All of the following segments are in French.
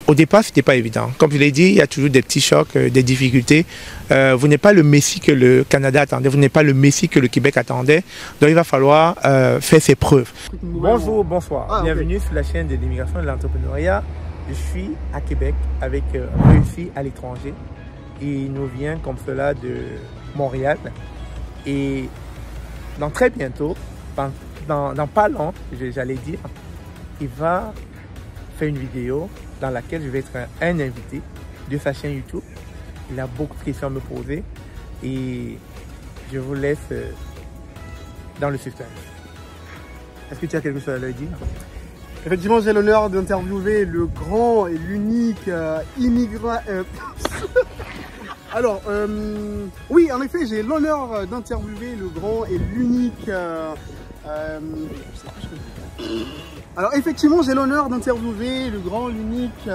au départ, ce n'était pas évident. Comme je l'ai dit, il y a toujours des petits chocs, des difficultés. Vous n'êtes pas le Messi que le Canada attendait, vous n'êtes pas le Messi que le Québec attendait. Donc il va falloir faire ses preuves. Bonjour, bonsoir. Bienvenue sur la chaîne de l'immigration et de l'entrepreneuriat. Je suis à Québec avec un réussi à l'étranger. Il nous vient comme cela de Montréal. Et dans très bientôt, dans pas long, j'allais dire, il va faire une vidéo dans laquelle je vais être un invité de sa chaîne YouTube. Il a beaucoup de questions à me poser et je vous laisse dans le suspense. Est-ce que tu as quelque chose à leur dire? Effectivement, j'ai l'honneur d'interviewer le grand et l'unique immigrant. Alors, oui, en effet, j'ai l'honneur d'interviewer le grand et l'unique. Alors, effectivement, j'ai l'honneur d'interviewer le grand, l'unique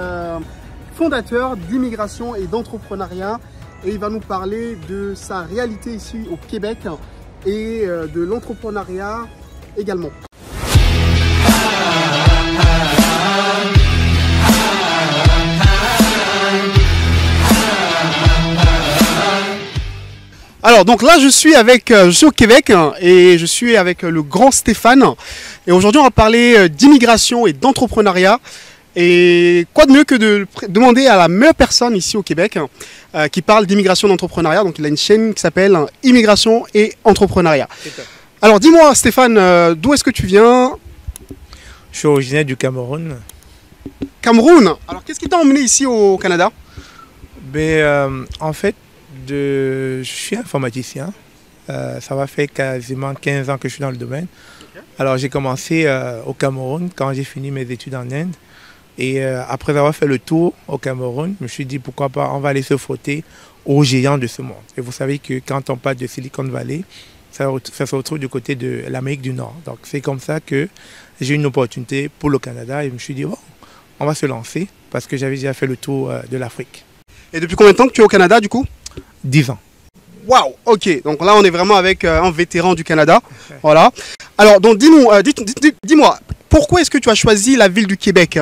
fondateur d'immigration et d'entrepreneuriat. Et il va nous parler de sa réalité ici au Québec et de l'entrepreneuriat également. Alors donc là je suis au Québec et je suis avec le grand Stéphane et aujourd'hui on va parler d'immigration et d'entrepreneuriat et quoi de mieux que de demander à la meilleure personne ici au Québec qui parle d'immigration et d'entrepreneuriat. Donc il a une chaîne qui s'appelle Immigration et Entrepreneuriat. Alors dis-moi Stéphane, d'où est-ce que tu viens? Je suis originaire du Cameroun. Cameroun? Alors qu'est-ce qui t'a emmené ici au Canada? En fait, je suis informaticien. Ça va faire quasiment 15 ans que je suis dans le domaine. Okay. Alors j'ai commencé au Cameroun quand j'ai fini mes études en Inde. Et après avoir fait le tour au Cameroun, je me suis dit pourquoi pas, on va aller se frotter aux géants de ce monde. Et vous savez que quand on parle de Silicon Valley, ça se retrouve du côté de l'Amérique du Nord. Donc c'est comme ça que j'ai eu une opportunité pour le Canada et je me suis dit bon, on va se lancer parce que j'avais déjà fait le tour de l'Afrique. Et depuis combien de temps que tu es au Canada du coup? 10 ans. Waouh, ok. Donc là, on est vraiment avec un vétéran du Canada. Voilà. Alors, donc dis-moi, pourquoi est-ce que tu as choisi la ville du Québec?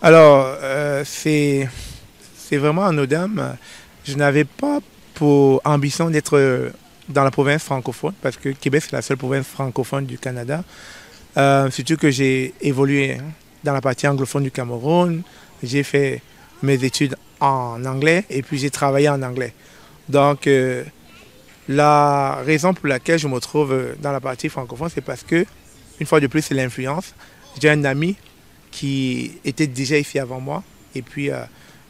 Alors, c'est vraiment anodin. Je n'avais pas pour ambition d'être dans la province francophone parce que Québec, c'est la seule province francophone du Canada. Surtout que j'ai évolué dans la partie anglophone du Cameroun. J'ai fait mes études en anglais et puis j'ai travaillé en anglais. Donc la raison pour laquelle je me trouve dans la partie francophone, c'est parce que, une fois de plus, c'est l'influence. J'ai un ami qui était déjà ici avant moi et puis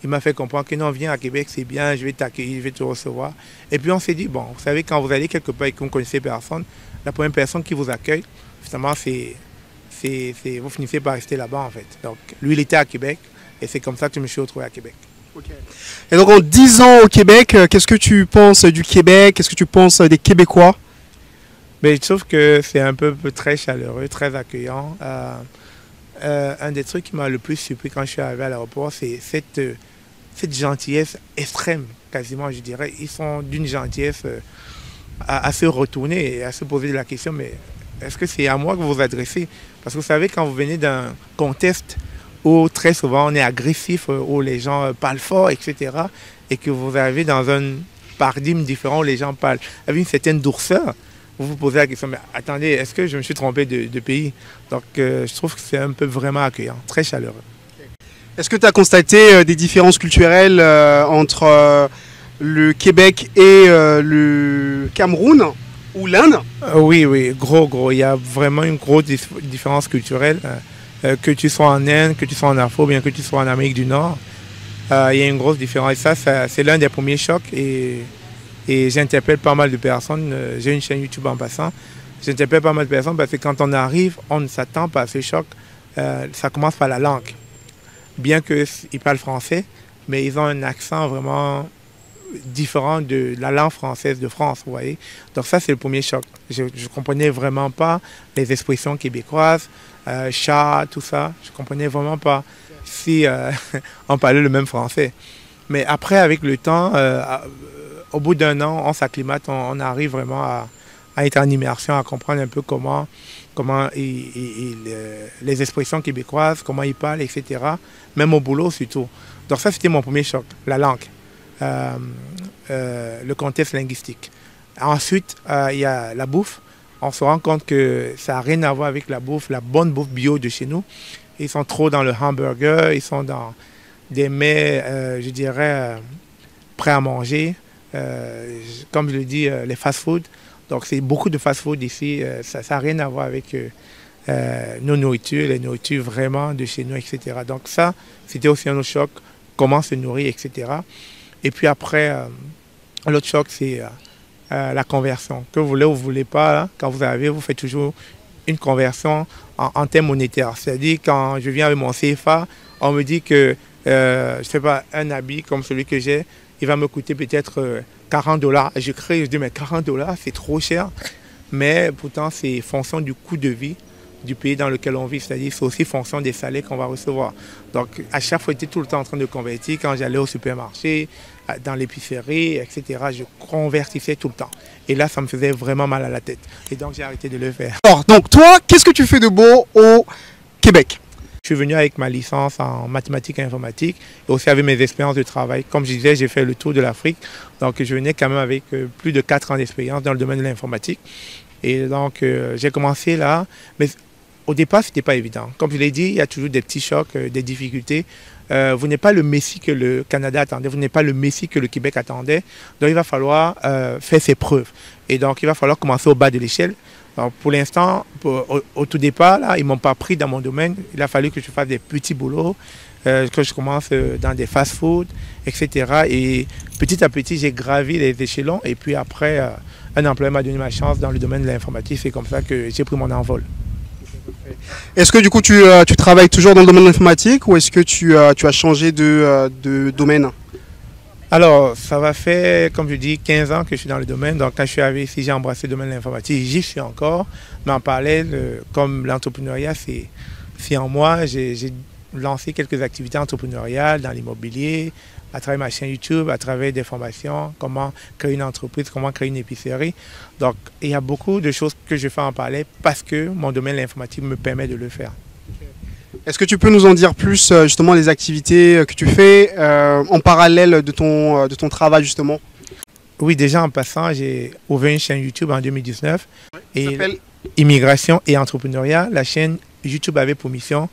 il m'a fait comprendre que non, viens à Québec, c'est bien, je vais t'accueillir, je vais te recevoir. Et puis on s'est dit, bon, vous savez, quand vous allez quelque part et que vous ne connaissez personne, la première personne qui vous accueille, justement, vous finissez par rester là-bas en fait. Donc lui, il était à Québec. Et c'est comme ça que je me suis retrouvé à Québec. Okay. Et donc en 10 ans au Québec, qu'est-ce que tu penses du Québec? Qu'est-ce que tu penses des Québécois? Je trouve que c'est un peu très chaleureux, très accueillant. Un des trucs qui m'a le plus surpris quand je suis arrivé à l'aéroport, c'est cette gentillesse extrême, quasiment je dirais. Ils sont d'une gentillesse à se retourner et à se poser la question, mais est-ce que c'est à moi que vous vous adressez? Parce que vous savez, quand vous venez d'un contexte où très souvent on est agressif, où les gens parlent fort, etc. Et que vous arrivez dans un paradigme différent où les gens parlent avec une certaine douceur, vous vous posez la question, mais attendez, est-ce que je me suis trompé de pays? Donc je trouve que c'est un peu vraiment accueillant, très chaleureux. Est-ce que tu as constaté des différences culturelles entre le Québec et le Cameroun ou l'Inde? Oui, gros. Il y a vraiment une grosse différence culturelle. Que tu sois en Inde, que tu sois en Afrique, ou bien que tu sois en Amérique du Nord, il y a une grosse différence. Et ça c'est l'un des premiers chocs. Et j'interpelle pas mal de personnes. J'ai une chaîne YouTube en passant. J'interpelle pas mal de personnes parce que quand on arrive, on ne s'attend pas à ce choc. Ça commence par la langue. Bien qu'ils parlent français, mais ils ont un accent vraiment différent de la langue française de France, vous voyez. Donc ça, c'est le premier choc. Je ne comprenais vraiment pas les expressions québécoises, chat, tout ça. Je ne comprenais vraiment pas si on parlait le même français. Mais après, avec le temps, au bout d'un an, on s'acclimate, on arrive vraiment à être en immersion, à comprendre un peu comment les expressions québécoises, comment ils parlent, etc. même au boulot surtout. Donc ça, c'était mon premier choc, la langue, le contexte linguistique. Ensuite, il y a la bouffe. On se rend compte que ça n'a rien à voir avec la bouffe, la bonne bouffe bio de chez nous. Ils sont trop dans le hamburger, ils sont dans des mets, je dirais, prêts à manger. Comme je le dis, les fast-food. Donc, c'est beaucoup de fast-food ici. Ça n'a rien à voir avec nos nourritures, les nourritures vraiment de chez nous, etc. Donc, ça, c'était aussi un autre choc. Comment se nourrir, etc. Et puis après, l'autre choc, c'est la conversion. Que vous voulez ou vous ne voulez pas, là, quand vous arrivez, vous faites toujours une conversion en termes monétaires. C'est-à-dire, quand je viens avec mon CFA, on me dit que, je ne sais pas, un habit comme celui que j'ai, il va me coûter peut-être $40. Je crie, je dis, mais $40, c'est trop cher. Mais pourtant, c'est fonction du coût de vie du pays dans lequel on vit. C'est-à-dire, c'est aussi fonction des salaires qu'on va recevoir. Donc, à chaque fois, j'étais tout le temps en train de convertir. Quand j'allais au supermarché, dans l'épicerie, etc., je convertissais tout le temps. Et là, ça me faisait vraiment mal à la tête. Et donc, j'ai arrêté de le faire. Alors, donc, toi, qu'est-ce que tu fais de beau au Québec? Je suis venu avec ma licence en mathématiques et informatique et aussi avec mes expériences de travail. Comme je disais, j'ai fait le tour de l'Afrique. Donc, je venais quand même avec plus de 4 ans d'expérience dans le domaine de l'informatique. Et donc, j'ai commencé là. Mais au départ, ce n'était pas évident. Comme je l'ai dit, il y a toujours des petits chocs, des difficultés. Vous n'êtes pas le Messie que le Canada attendait. Vous n'êtes pas le Messie que le Québec attendait. Donc, il va falloir faire ses preuves. Et donc, il va falloir commencer au bas de l'échelle. Alors, pour l'instant, au tout départ, là, ils ne m'ont pas pris dans mon domaine. Il a fallu que je fasse des petits boulots, que je commence dans des fast-foods, etc. Et petit à petit, j'ai gravi les échelons. Et puis après, un employeur m'a donné ma chance dans le domaine de l'informatique. C'est comme ça que j'ai pris mon envol. Est-ce que du coup, tu travailles toujours dans le domaine de l'informatique ou est-ce que tu as changé de domaine? Alors, ça va faire, comme je dis, 15 ans que je suis dans le domaine. Donc, quand je suis arrivé ici, j'ai embrassé le domaine de l'informatique. J'y suis encore. Mais en parallèle, comme l'entrepreneuriat, c'est en moi, j'ai lancé quelques activités entrepreneuriales dans l'immobilier, à travers ma chaîne YouTube, à travers des formations, comment créer une entreprise, comment créer une épicerie. Donc, il y a beaucoup de choses que je fais en parallèle parce que mon domaine de l'informatique me permet de le faire. Est-ce que tu peux nous en dire plus, justement, les activités que tu fais en parallèle de ton travail, justement? Oui, déjà en passant, j'ai ouvert une chaîne YouTube en 2019. Ça Et s'appelle Immigration et entrepreneuriat. La chaîne YouTube avait pour mission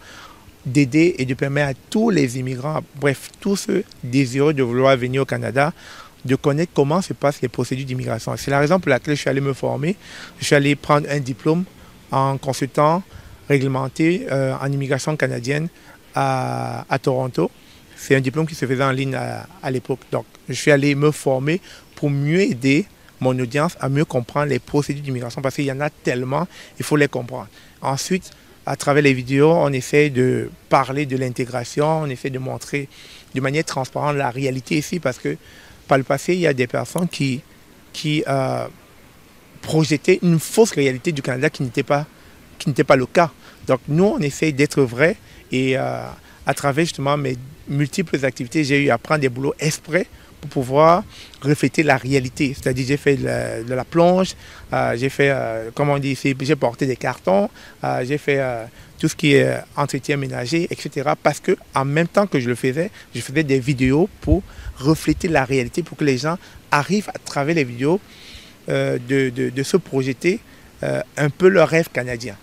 d'aider et de permettre à tous les immigrants, bref, tous ceux désireux de vouloir venir au Canada, de connaître comment se passent les procédures d'immigration. C'est la raison pour laquelle je suis allé me former. Je suis allé prendre un diplôme en consultant réglementé en immigration canadienne à Toronto. C'est un diplôme qui se faisait en ligne à l'époque. Donc, je suis allé me former pour mieux aider mon audience à mieux comprendre les procédures d'immigration parce qu'il y en a tellement, il faut les comprendre. Ensuite, à travers les vidéos, on essaie de parler de l'intégration, on essaie de montrer de manière transparente la réalité ici parce que par le passé, il y a des personnes qui projetaient une fausse réalité du Canada qui n'était pas le cas. Donc nous, on essaie d'être vrai et à travers justement mes multiples activités, j'ai eu à prendre des boulots exprès pour pouvoir refléter la réalité. C'est-à-dire j'ai fait de la plonge, j'ai fait, comme on dit ici, j'ai porté des cartons, j'ai fait tout ce qui est entretien ménager, etc. Parce que en même temps que je faisais des vidéos pour refléter la réalité, pour que les gens arrivent à travers les vidéos de se projeter un peu leur rêve canadien.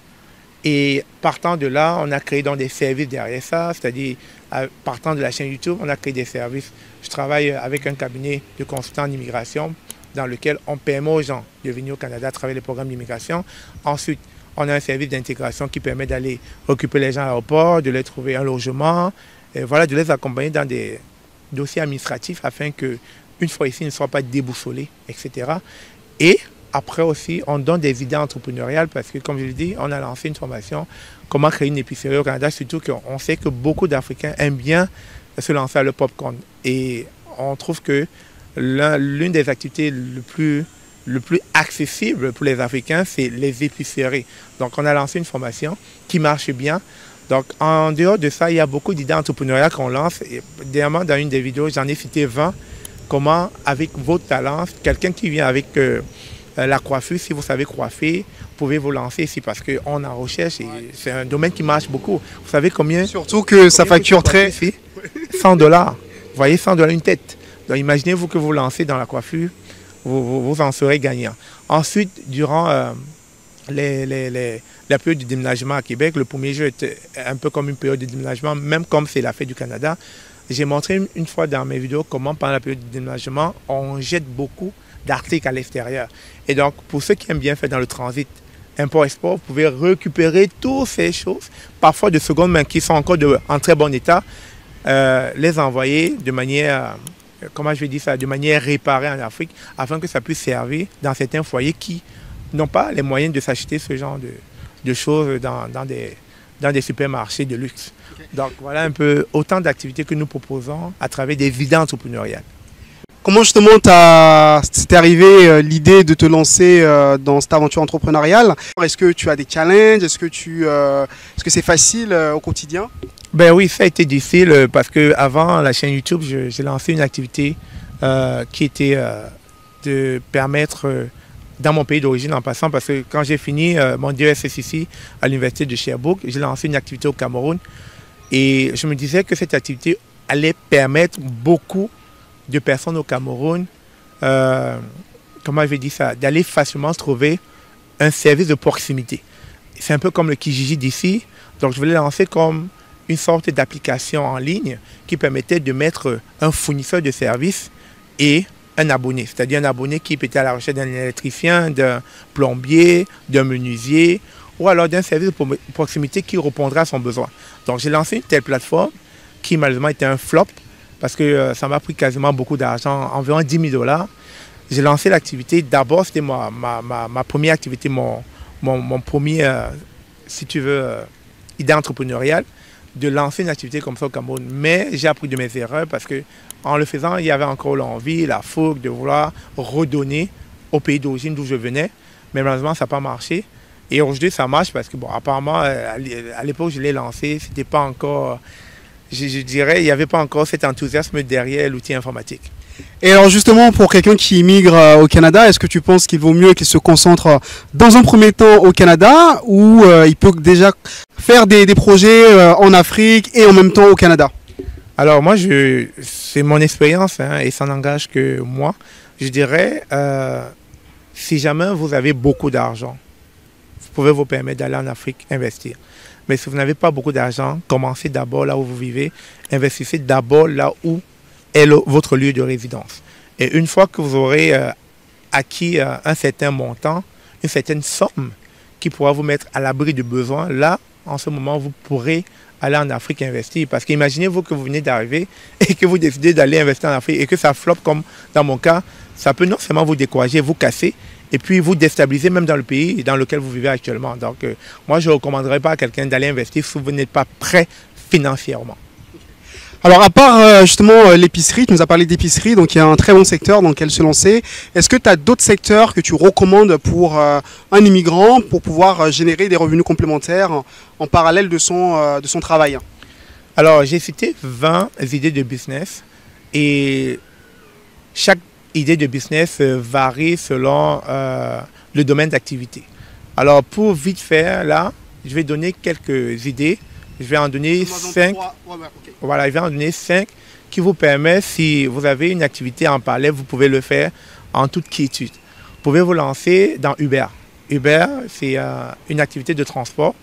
Et partant de là, on a créé donc des services derrière ça, c'est-à-dire partant de la chaîne YouTube, on a créé des services. Je travaille avec un cabinet de consultants en immigration dans lequel on permet aux gens de venir au Canada à travers les programmes d'immigration. Ensuite, on a un service d'intégration qui permet d'aller occuper les gens à l'aéroport, de leur trouver un logement, et voilà, de les accompagner dans des dossiers administratifs afin qu'une fois ici, ils ne soient pas déboussolés, etc. Et après aussi, on donne des idées entrepreneuriales parce que, comme je l'ai dit, on a lancé une formation comment créer une épicerie au Canada, surtout qu'on sait que beaucoup d'Africains aiment bien se lancer à le popcorn. Et on trouve que l'une des activités le plus accessible pour les Africains, c'est les épiceries. Donc, on a lancé une formation qui marche bien. Donc, en dehors de ça, il y a beaucoup d'idées entrepreneuriales qu'on lance. Et dernièrement, dans une des vidéos, j'en ai cité 20. Comment, avec votre talent, quelqu'un qui vient avec la coiffure, si vous savez coiffer, vous pouvez vous lancer ici parce qu'on en recherche et c'est un domaine qui marche beaucoup. Vous savez combien? Surtout que ça facture très... Ici? 100 dollars. Vous voyez, 100 dollars une tête. Donc imaginez-vous que vous lancez dans la coiffure, vous en serez gagnant. Ensuite, durant la période de déménagement à Québec, le premier jour était un peu comme une période de déménagement, même comme c'est la fête du Canada. J'ai montré une fois dans mes vidéos comment pendant la période de déménagement, on jette beaucoup d'articles à l'extérieur. Et donc, pour ceux qui aiment bien faire dans le transit, import-export, vous pouvez récupérer toutes ces choses, parfois de seconde main qui sont encore en très bon état, les envoyer de manière, comment je vais dire ça, de manière réparée en Afrique, afin que ça puisse servir dans certains foyers qui n'ont pas les moyens de s'acheter ce genre de choses dans des supermarchés de luxe. Okay. Donc voilà un peu autant d'activités que nous proposons à travers des idées entrepreneuriales. Comment justement c'est arrivé l'idée de te lancer dans cette aventure entrepreneuriale? Est-ce que tu as des challenges? Est-ce que c'est facile au quotidien? Ben oui, ça a été difficile parce qu'avant la chaîne YouTube, j'ai lancé une activité qui était de permettre, dans mon pays d'origine en passant, parce que quand j'ai fini mon DESS ici à l'université de Sherbrooke, j'ai lancé une activité au Cameroun et je me disais que cette activité allait permettre beaucoup de personnes au Cameroun, comment je vais dire ça, d'aller facilement se trouver un service de proximité. C'est un peu comme le Kijiji d'ici, donc je voulais lancer comme une sorte d'application en ligne qui permettait de mettre un fournisseur de services et un abonné, c'est-à-dire un abonné qui peut être à la recherche d'un électricien, d'un plombier, d'un menuisier ou alors d'un service de proximité qui répondra à son besoin. Donc j'ai lancé une telle plateforme qui malheureusement était un flop parce que ça m'a pris quasiment beaucoup d'argent, environ 10 000 dollars. J'ai lancé l'activité, d'abord c'était ma première activité, mon premier, si tu veux, idée entrepreneuriale, de lancer une activité comme ça au Cameroun. Mais j'ai appris de mes erreurs parce que en le faisant, il y avait encore l'envie, la fougue de vouloir redonner au pays d'origine d'où je venais. Mais malheureusement, ça n'a pas marché. Et aujourd'hui, ça marche parce que, bon, apparemment, à l'époque où je l'ai lancé, c'était pas encore, je dirais, il n'y avait pas encore cet enthousiasme derrière l'outil informatique. Et alors justement, pour quelqu'un qui immigre au Canada, est-ce que tu penses qu'il vaut mieux qu'il se concentre dans un premier temps au Canada ou il peut déjà faire des projets en Afrique et en même temps au Canada? Alors moi, c'est mon expérience et ça n'engage que moi. Je dirais, si jamais vous avez beaucoup d'argent, vous pouvez vous permettre d'aller en Afrique investir. Mais si vous n'avez pas beaucoup d'argent, commencez d'abord là où vous vivez, investissez d'abord là où est votre lieu de résidence. Et une fois que vous aurez acquis un certain montant, une certaine somme qui pourra vous mettre à l'abri de besoins, là, en ce moment, vous pourrez aller en Afrique investir. Parce qu'imaginez-vous que vous venez d'arriver et que vous décidez d'aller investir en Afrique et que ça floppe comme dans mon cas, ça peut non seulement vous décourager, vous casser, et puis vous déstabiliser même dans le pays dans lequel vous vivez actuellement. Donc, moi, je ne recommanderais pas à quelqu'un d'aller investir si vous n'êtes pas prêt financièrement. Alors à part justement l'épicerie, tu nous as parlé d'épicerie, donc il y a un très bon secteur dans lequel se lancer. Est-ce que tu as d'autres secteurs que tu recommandes pour un immigrant pour pouvoir générer des revenus complémentaires en parallèle de son travail? Alors j'ai cité 20 idées de business et chaque idée de business varie selon le domaine d'activité. Alors pour vite faire là, je vais donner quelques idées. Je vais en donner 5. Voilà, je vais en donner 5 qui vous permettent, si vous avez une activité en parallèle, vous pouvez le faire en toute quiétude. Vous pouvez vous lancer dans Uber. Uber, c'est une activité de transport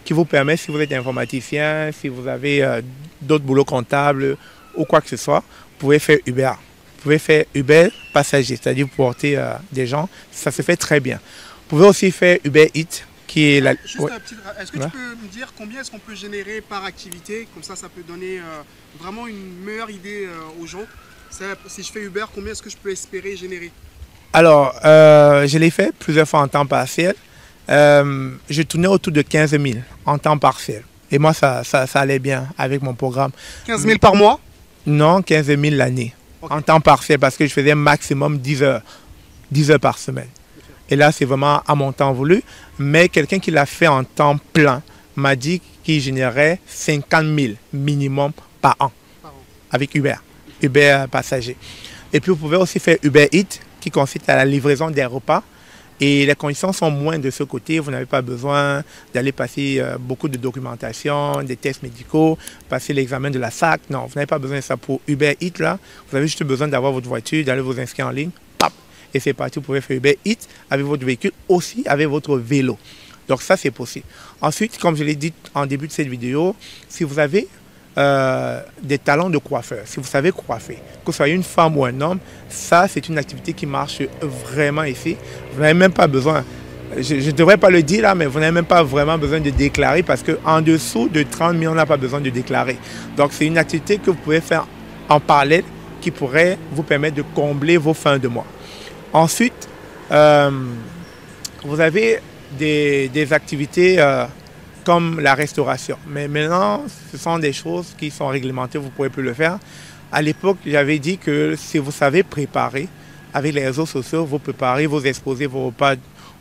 qui vous permet, si vous êtes informaticien, si vous avez d'autres boulots comptables ou quoi que ce soit, vous pouvez faire Uber. Vous pouvez faire Uber passager, c'est-à-dire vous porter des gens. Ça se fait très bien. Vous pouvez aussi faire Uber Eats. Est-ce que tu peux me dire combien est-ce qu'on peut générer par activité? Comme ça peut donner vraiment une meilleure idée aux gens. Si je fais Uber, combien est-ce que je peux espérer générer? Alors, je l'ai fait plusieurs fois en temps partiel. Je tournais autour de 15 000 en temps partiel. Et moi, ça allait bien avec mon programme. 15 000 par mois? Non, 15 000 l'année. Okay. En temps partiel, parce que je faisais maximum 10 heures par semaine. Et là, c'est vraiment à mon temps voulu. Mais quelqu'un qui l'a fait en temps plein m'a dit qu'il générait 50 000 minimum par an avec Uber, Uber passager. Et puis, vous pouvez aussi faire Uber Eats, qui consiste à la livraison des repas. Et les conditions sont moins de ce côté. Vous n'avez pas besoin d'aller passer beaucoup de documentation, des tests médicaux, passer l'examen de la SAC. Non, vous n'avez pas besoin de ça pour Uber Eats. Là. Vous avez juste besoin d'avoir votre voiture, d'aller vous inscrire en ligne. Pap, et c'est parti, vous pouvez faire Uber Eats avec votre véhicule, aussi avec votre vélo. Donc ça, c'est possible. Ensuite, comme je l'ai dit en début de cette vidéo, si vous avez des talents de coiffeur, si vous savez coiffer, que ce soit une femme ou un homme, ça c'est une activité qui marche vraiment ici. Vous n'avez même pas besoin, je ne devrais pas le dire là, mais vous n'avez même pas vraiment besoin de déclarer parce qu'en dessous de 30 000, on n'a pas besoin de déclarer. Donc c'est une activité que vous pouvez faire en parallèle qui pourrait vous permettre de combler vos fins de mois. Ensuite, vous avez des activités comme la restauration. Mais maintenant, ce sont des choses qui sont réglementées, vous ne pouvez plus le faire. À l'époque, j'avais dit que si vous savez préparer, avec les réseaux sociaux, vous préparez, vous exposez vos repas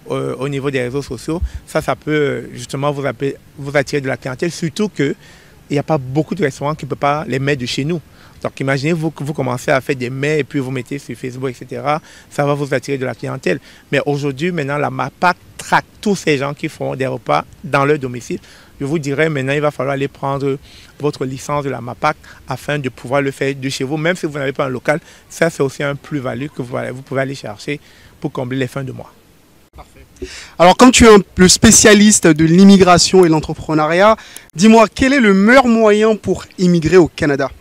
au niveau des réseaux sociaux, ça peut justement vous attirer de la clientèle, surtout qu'il n'y a pas beaucoup de restaurants qui ne peuvent pas les mettre de chez nous. Donc imaginez-vous que vous commencez à faire des mets et puis vous mettez sur Facebook, etc. Ça va vous attirer de la clientèle. Mais aujourd'hui, maintenant, la MAPAC traque tous ces gens qui font des repas dans leur domicile. Je vous dirais maintenant, il va falloir aller prendre votre licence de la MAPAC afin de pouvoir le faire de chez vous. Même si vous n'avez pas un local, ça c'est aussi un plus-value que vous pouvez aller chercher pour combler les fins de mois. Parfait. Alors comme tu es le spécialiste de l'immigration et l'entrepreneuriat, dis-moi quel est le meilleur moyen pour immigrer au Canada?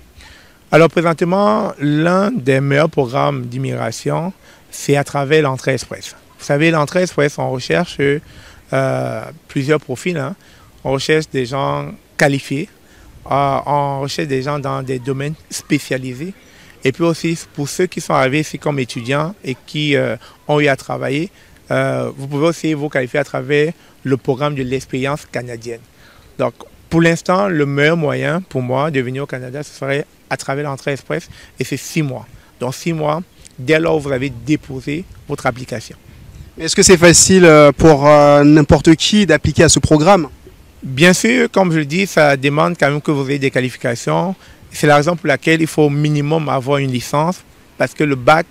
Alors présentement, l'un des meilleurs programmes d'immigration, c'est à travers l'entrée express. Vous savez, l'entrée express, on recherche plusieurs profils. Hein. On recherche des gens qualifiés, on recherche des gens dans des domaines spécialisés. Et puis aussi, pour ceux qui sont arrivés ici comme étudiants et qui ont eu à travailler, vous pouvez aussi vous qualifier à travers le programme de l'expérience canadienne. Donc, pour l'instant, le meilleur moyen pour moi de venir au Canada, ce serait à travers l'entrée express et c'est 6 mois. Donc 6 mois, dès lors où vous avez déposé votre application. Est-ce que c'est facile pour n'importe qui d'appliquer à ce programme? Bien sûr, comme je le dis, ça demande quand même que vous ayez des qualifications. C'est la raison pour laquelle il faut au minimum avoir une licence parce que le bac,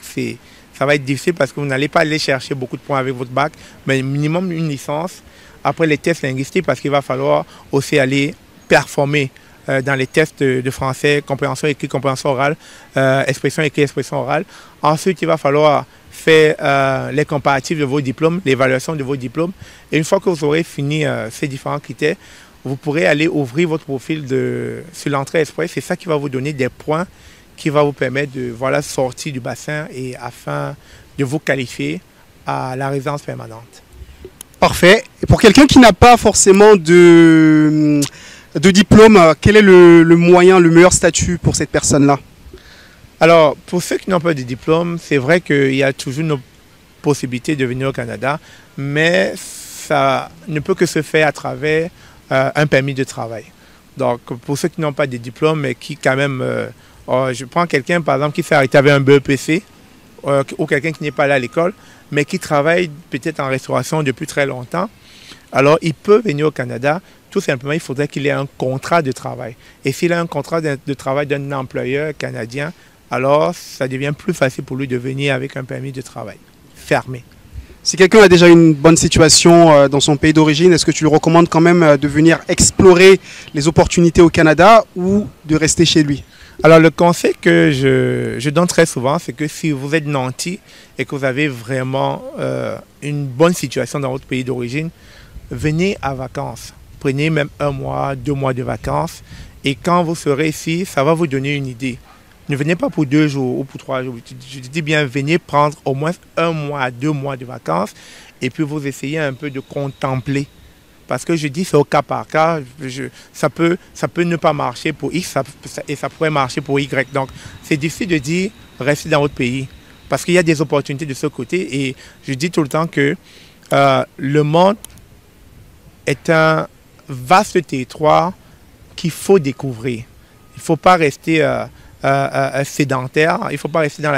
ça va être difficile parce que vous n'allez pas aller chercher beaucoup de points avec votre bac, mais minimum une licence. Après les tests linguistiques, parce qu'il va falloir aussi aller performer dans les tests de français, compréhension écrite, compréhension orale, expression écrite, expression orale. Ensuite, il va falloir faire les comparatifs de vos diplômes, l'évaluation de vos diplômes. Et une fois que vous aurez fini ces différents critères, vous pourrez aller ouvrir votre profil sur l'entrée express. C'est ça qui va vous donner des points qui va vous permettre de sortir du bassin et afin de vous qualifier à la résidence permanente. Parfait. Et pour quelqu'un qui n'a pas forcément de diplôme, quel est le moyen, le meilleur statut pour cette personne-là? Alors, pour ceux qui n'ont pas de diplôme, c'est vrai qu'il y a toujours une possibilité de venir au Canada, mais ça ne peut que se faire à travers un permis de travail. Donc, pour ceux qui n'ont pas de diplôme, mais qui quand même... je prends quelqu'un, par exemple, qui s'est arrêté avec un BEPC, ou quelqu'un qui n'est pas allé à l'école, mais qui travaille peut-être en restauration depuis très longtemps, alors il peut venir au Canada. Tout simplement, il faudrait qu'il ait un contrat de travail. Et s'il a un contrat de travail d'un employeur canadien, alors ça devient plus facile pour lui de venir avec un permis de travail fermé. Si quelqu'un a déjà une bonne situation dans son pays d'origine, est-ce que tu lui recommandes quand même de venir explorer les opportunités au Canada ou de rester chez lui? Alors le conseil que je donne très souvent, c'est que si vous êtes nanti et que vous avez vraiment une bonne situation dans votre pays d'origine, venez à vacances. Prenez même 1 mois, 2 mois de vacances. Et quand vous serez ici, ça va vous donner une idée. Ne venez pas pour 2 jours ou pour 3 jours. Je dis bien, venez prendre au moins 1 mois à 2 mois de vacances. Et puis vous essayez un peu de contempler. Parce que je dis c'est au cas par cas. Ça peut ne pas marcher pour X et ça pourrait marcher pour Y. Donc c'est difficile de dire restez dans votre pays. Parce qu'il y a des opportunités de ce côté. Et je dis tout le temps que le monde est un vaste territoire qu'il faut découvrir. Il ne faut pas rester sédentaire, il ne faut pas rester dans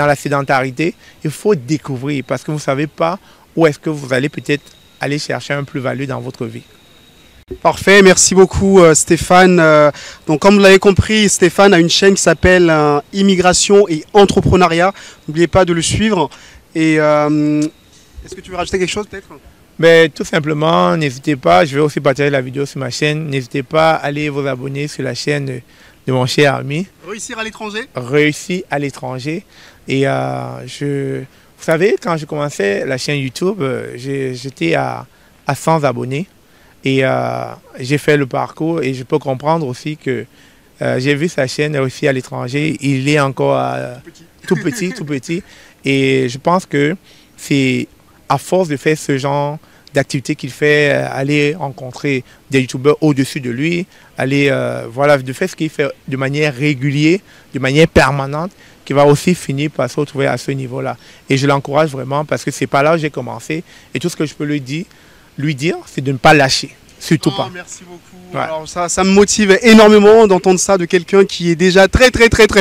la sédentarité. Il faut découvrir parce que vous ne savez pas où est-ce que vous allez peut-être aller chercher un plus-value dans votre vie. Parfait, merci beaucoup Stéphane. Donc comme vous l'avez compris, Stéphane a une chaîne qui s'appelle Immigration et Entrepreneuriat. N'oubliez pas de le suivre. Et est-ce que tu veux rajouter quelque chose peut-être? Mais tout simplement, n'hésitez pas, je vais aussi partager la vidéo sur ma chaîne. N'hésitez pas à aller vous abonner sur la chaîne de mon cher ami. Réussir à l'étranger? Réussi à l'étranger. Et vous savez, quand je commençais la chaîne YouTube, j'étais à 100 abonnés. Et j'ai fait le parcours et je peux comprendre aussi que j'ai vu sa chaîne Réussi à l'étranger. Il est encore tout petit, tout petit. Et je pense que c'est à force de faire ce genre d'activité qu'il fait, aller rencontrer des youtubeurs au-dessus de lui, aller, voilà, de faire ce qu'il fait de manière régulière, de manière permanente, qui va aussi finir par se retrouver à ce niveau-là. Et je l'encourage vraiment parce que c'est pas là où j'ai commencé. Et tout ce que je peux lui dire, c'est de ne pas lâcher. Surtout pas. Merci beaucoup. Ouais. Alors ça me motive énormément d'entendre ça de quelqu'un qui est déjà très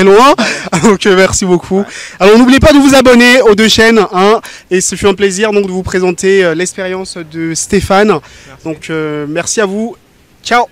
loin. Donc merci beaucoup. Alors n'oubliez pas de vous abonner aux deux chaînes. Hein, et ce fut un plaisir donc de vous présenter l'expérience de Stéphane. Merci. Donc merci à vous. Ciao.